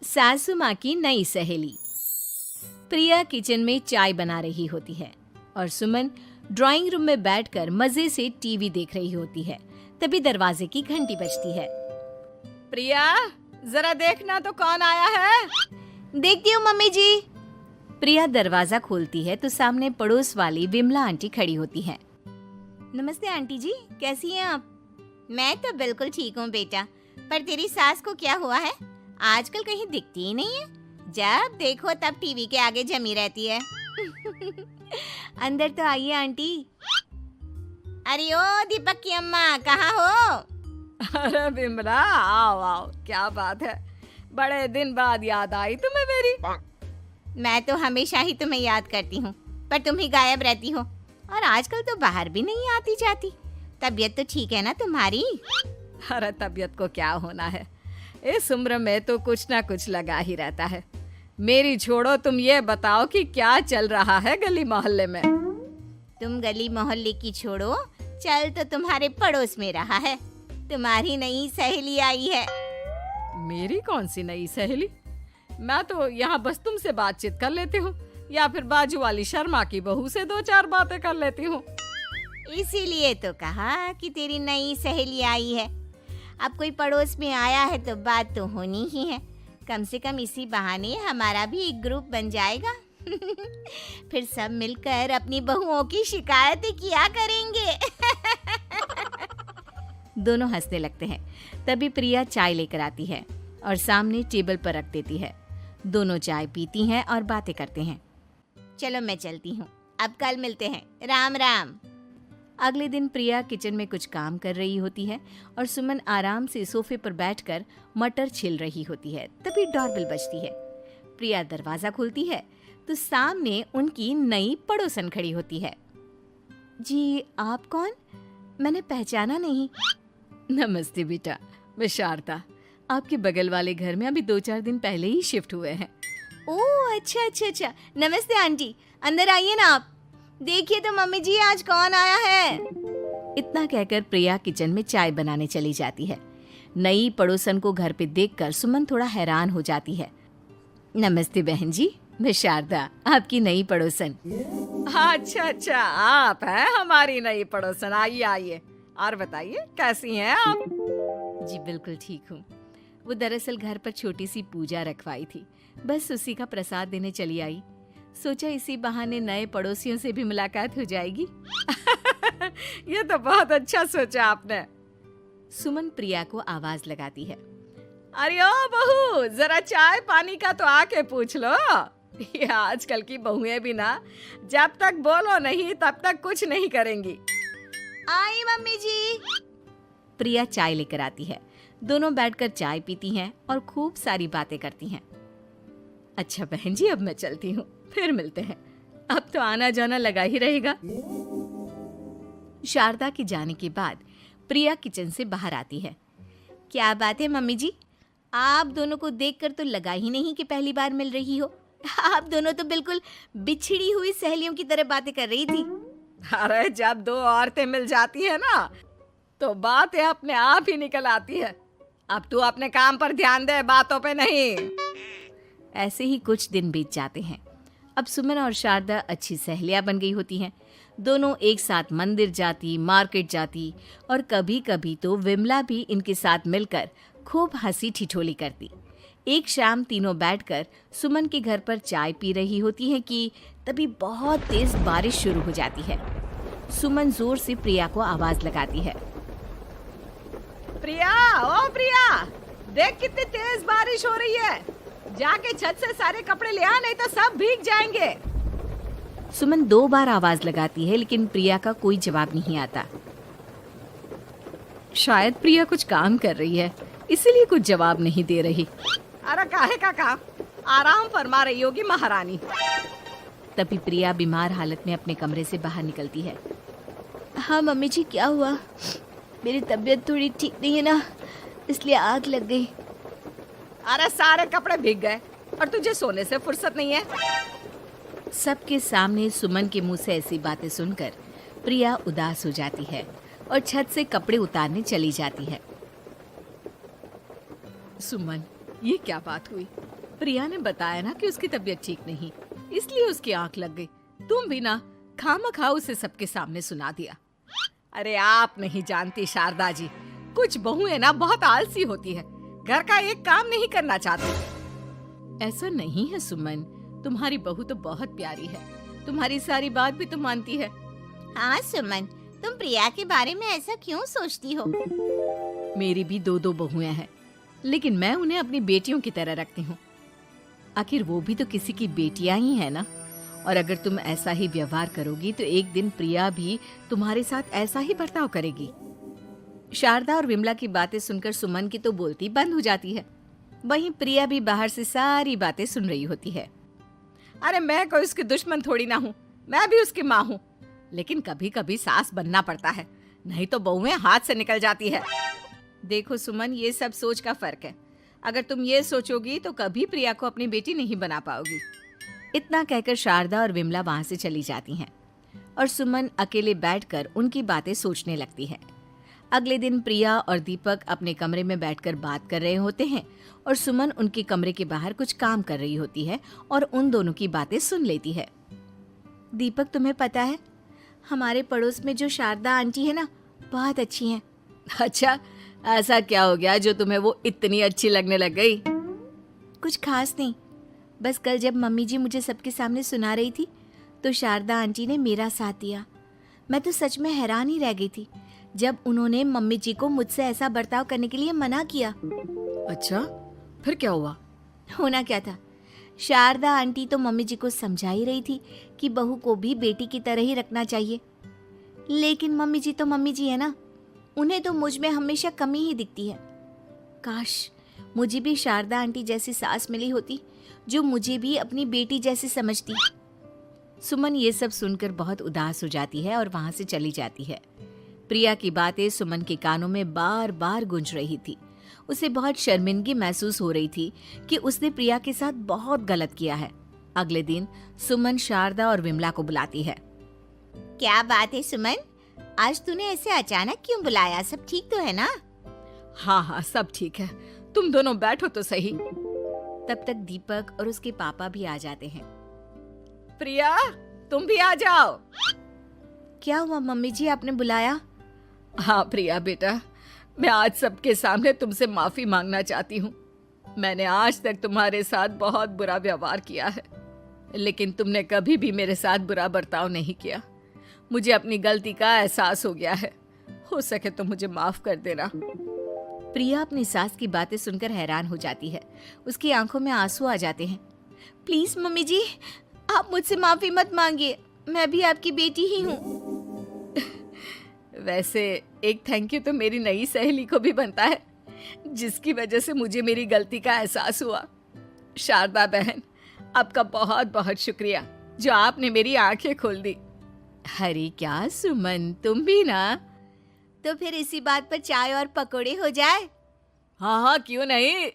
सासू माँ की नई सहेली। प्रिया किचन में चाय बना रही होती है और सुमन ड्राइंग रूम में बैठकर मजे से टीवी देख रही होती है। तभी दरवाजे की घंटी बजती है। प्रिया, जरा देखना तो कौन आया है। देखती हूँ मम्मी जी। प्रिया दरवाजा खोलती है तो सामने पड़ोस वाली विमला आंटी खड़ी होती है। नमस्ते आंटी जी, कैसी हैं आप? मैं तो बिल्कुल ठीक हूँ बेटा, पर तेरी सास को क्या हुआ है? आजकल कहीं दिखती ही नहीं है। जब देखो तब टीवी के आगे जमी रहती है। अंदर तो आइए आंटी। अरे ओ दीपक की अम्मा, कहाँ हो? अरे विमला, आओ आओ, क्या बात है, बड़े दिन बाद याद आई तुम्हें मेरी। मैं तो हमेशा ही तुम्हें याद करती हूँ, पर तुम ही गायब रहती हो और आजकल तो बाहर भी नहीं आती जाती। तबीयत तो ठीक है ना तुम्हारी? अरे तबीयत को क्या होना है, इस उम्र में तो कुछ ना कुछ लगा ही रहता है। मेरी छोड़ो, तुम ये बताओ कि क्या चल रहा है गली मोहल्ले में। तुम गली मोहल्ले की छोड़ो, चल तो तुम्हारे पड़ोस में रहा है। तुम्हारी नई सहेली आई है। मेरी कौन सी नई सहेली? मैं तो यहाँ बस तुमसे बातचीत कर लेती हूँ या फिर बाजू वाली शर्मा की बहू से दो चार बातें कर लेती हूँ। इसीलिए तो कहा कि तेरी नई सहेली आई है। अब कोई पड़ोस में आया है तो बात तो होनी ही है। कम से कम इसी बहाने हमारा भी एक ग्रुप बन जाएगा। फिर सब मिलकर अपनी बहुओं की शिकायतें किया करेंगे। दोनों हंसने लगते हैं। तभी प्रिया चाय लेकर आती है और सामने टेबल पर रख देती है। दोनों चाय पीती हैं और बातें करते हैं। चलो मैं चलती हूँ, अब कल मिलते हैं। राम राम। अगले दिन प्रिया किचन में कुछ काम कर रही होती है और सुमन आराम से सोफे पर बैठकर मटर छिल रही होती है। तभी डोरबेल बजती है। प्रिया दरवाजा खोलती है तो सामने उनकी नई पड़ोसन खड़ी होती है। जी, आप कौन? मैंने पहचाना नहीं। नमस्ते बेटा, मैं शारदा, आपके बगल वाले घर में अभी 2-4 दिन पहले ही शिफ्ट हुए हैं। ओह अच्छा अच्छा अच्छा, नमस्ते आंटी, अंदर आइए ना आप। देखिए तो मम्मी जी, आज कौन आया है। इतना कहकर प्रिया किचन में चाय बनाने चली जाती है। नई पड़ोसन को घर पे देखकर सुमन थोड़ा हैरान हो जाती है। नमस्ते बहन जी, मैं शारदा, आपकी नई पड़ोसन। अच्छा अच्छा, आप हैं हमारी नई पड़ोसन। आइए आइए, और बताइए कैसी हैं आप? जी बिल्कुल ठीक हूँ। वो दरअसल घर पर छोटी सी पूजा रखवाई थी, बस उसी का प्रसाद देने चली आई। सोचा इसी बहाने नए पड़ोसियों से भी मुलाकात हो जाएगी। ये तो बहुत अच्छा सोचा आपने। सुमन प्रिया को आवाज लगाती है। अरे ओ बहू, जरा चाय पानी का तो आके पूछ लो। ये आजकल की बहुएं भी ना, जब तक बोलो नहीं तब तक कुछ नहीं करेंगी। आई मम्मी जी। प्रिया चाय लेकर आती है। दोनों बैठकर चाय पीती हैं और खूब सारी बातें करती हैं। अच्छा बहन जी, अब मैं चलती हूँ, फिर मिलते हैं। अब तो आना जाना लगा ही रहेगा। शारदा के जाने के बाद प्रिया किचन से बाहर आती है। क्या बात है मम्मी जी, आप दोनों को देखकर तो लगा ही नहीं कि पहली बार मिल रही हो। आप दोनों तो बिल्कुल बिछड़ी हुई सहेलियों की तरह बातें कर रही थी। अरे जब दो औरतें मिल जाती है ना, तो बातें अपने आप ही निकल आती है। अब तू अपने काम पर ध्यान दे, बातों पे नहीं। ऐसे ही कुछ दिन बीत जाते हैं। अब सुमन और शारदा अच्छी सहेलियां बन गई होती हैं। दोनों एक साथ मंदिर जाती, मार्केट जाती और कभी कभी तो विमला भी इनके साथ मिलकर खूब हंसी ठिठोली करती। एक शाम तीनों बैठकर सुमन के घर पर चाय पी रही होती हैं कि तभी बहुत तेज बारिश शुरू हो जाती है। सुमन जोर से प्रिया को आवाज लगाती है। प्रिया, ओ प्रिया, देख कितनी तेज बारिश हो रही है। जाके छत से सारे कपड़े ले आ, नहीं तो सब भीग जाएंगे। सुमन 2 बार आवाज लगाती है लेकिन प्रिया का कोई जवाब नहीं आता। शायद प्रिया कुछ काम कर रही है, इसीलिए कुछ जवाब नहीं दे रही। अरे काहे का काम, आराम फरमा रही होगी महारानी। तभी प्रिया बीमार हालत में अपने कमरे से बाहर निकलती है। हाँ मम्मी जी, क्या हुआ? मेरी तबीयत थोड़ी ठीक नहीं है ना, इसलिए आग लग गई। अरे सारे कपड़े भीग गए और तुझे सोने से फुर्सत नहीं है। सबके सामने सुमन के मुंह से ऐसी बातें सुनकर प्रिया उदास हो जाती है और छत से कपड़े उतारने चली जाती है। सुमन, ये क्या बात हुई? प्रिया ने बताया ना कि उसकी तबीयत ठीक नहीं, इसलिए उसकी आंख लग गई। तुम भी ना खामखा उसे सबके सामने सुना दिया। अरे आप नहीं जानती शारदा जी, कुछ बहुएं ना बहुत आलसी होती है, घर का एक काम नहीं करना चाहती। ऐसा नहीं है सुमन, तुम्हारी बहू तो बहुत प्यारी है, तुम्हारी सारी बात भी तो मानती है। हाँ सुमन, तुम प्रिया के बारे में ऐसा क्यों सोचती हो? मेरी भी दो बहुएं हैं, लेकिन मैं उन्हें अपनी बेटियों की तरह रखती हूँ। आखिर वो भी तो किसी की बेटियां ही है ना। और अगर तुम ऐसा ही व्यवहार करोगी तो एक दिन प्रिया भी तुम्हारे साथ ऐसा ही बर्ताव करेगी। शारदा और विमला की बातें सुनकर सुमन की तो बोलती बंद हो जाती है। वहीं प्रिया भी बाहर से सारी बातें सुन रही होती है। अरे मैं कोई उसकी दुश्मन थोड़ी ना हूँ, मैं भी उसकी माँ हूँ, लेकिन कभी कभी सास बनना पड़ता है, नहीं तो बहुएं हाथ से निकल जाती है। देखो सुमन, ये सब सोच का फर्क है। अगर तुम ये सोचोगी तो कभी प्रिया को अपनी बेटी नहीं बना पाओगी। इतना कहकर शारदा और विमला वहां से चली जाती हैं और सुमन अकेले बैठकर उनकी बातें सोचने लगती है। अगले दिन प्रिया और दीपक अपने कमरे में बैठकर बात कर रहे होते हैं और सुमन उनके कमरे के बाहर कुछ काम कर रही होती है और उन दोनों की बातें सुन लेती है। दीपक, तुम्हें पता है हमारे पड़ोस में जो शारदा आंटी है ना, बहुत अच्छी हैं। अच्छा, ऐसा क्या हो गया जो तुम्हें वो इतनी अच्छी लगने लग गई? कुछ खास नहीं, बस कल जब मम्मी जी मुझे सबके सामने सुना रही थी तो शारदा आंटी ने मेरा साथ दिया। मैं तो सच में हैरान ही रह गई थी जब उन्होंने मम्मी जी को मुझसे ऐसा बर्ताव करने के लिए मना किया। अच्छा, फिर क्या हुआ? होना क्या था, शारदा आंटी तो मम्मी जी को समझा ही रही थी कि बहू को भी बेटी की तरह ही रखना चाहिए, लेकिन मम्मी जी तो मम्मी जी है ना, उन्हें तो मुझ में हमेशा कमी ही दिखती है। काश मुझे भी शारदा आंटी जैसी सास मिली होती जो मुझे भी अपनी बेटी जैसी समझती। सुमन ये सब सुनकर बहुत उदास हो जाती है और वहां से चली जाती है। प्रिया की बातें सुमन के कानों में बार बार गूंज रही थी। उसे बहुत शर्मिंदगी महसूस हो रही थी कि उसने प्रिया के साथ बहुत गलत किया है। अगले दिन सुमन शारदा और विमला को बुलाती है। क्या बात है सुमन, आज तूने ऐसे अचानक क्यों बुलाया? सब ठीक तो है ना? हाँ, सब ठीक है, तुम दोनों बैठो तो सही। तब तक दीपक और उसके पापा भी आ जाते हैं। प्रिया, तुम भी आ जाओ। क्या हुआ मम्मी जी, आपने बुलाया? हाँ प्रिया बेटा, मैं आज सबके सामने तुमसे माफी मांगना चाहती हूँ। मैंने आज तक तुम्हारे साथ बहुत बुरा व्यवहार किया है, लेकिन तुमने कभी भी मेरे साथ बुरा बर्ताव नहीं किया। मुझे अपनी गलती का एहसास हो गया है, हो सके तो मुझे माफ कर देना। प्रिया अपनी सास की बातें सुनकर हैरान हो जाती है। उसकी आंखों में आंसू आ जाते हैं। प्लीज मम्मी जी, आप मुझसे माफी मत मांगिए, मैं भी आपकी बेटी ही हूँ। वैसे एक थैंक यू तो मेरी नई सहेली को भी बनता है, जिसकी वजह से मुझे मेरी गलती का एहसास हुआ। शारदा बहन, आपका बहुत बहुत शुक्रिया जो आपने मेरी आंखें खोल दी। अरे क्या सुमन, तुम भी ना। तो फिर इसी बात पर चाय और पकोड़े हो जाए? हाँ, क्यों नहीं।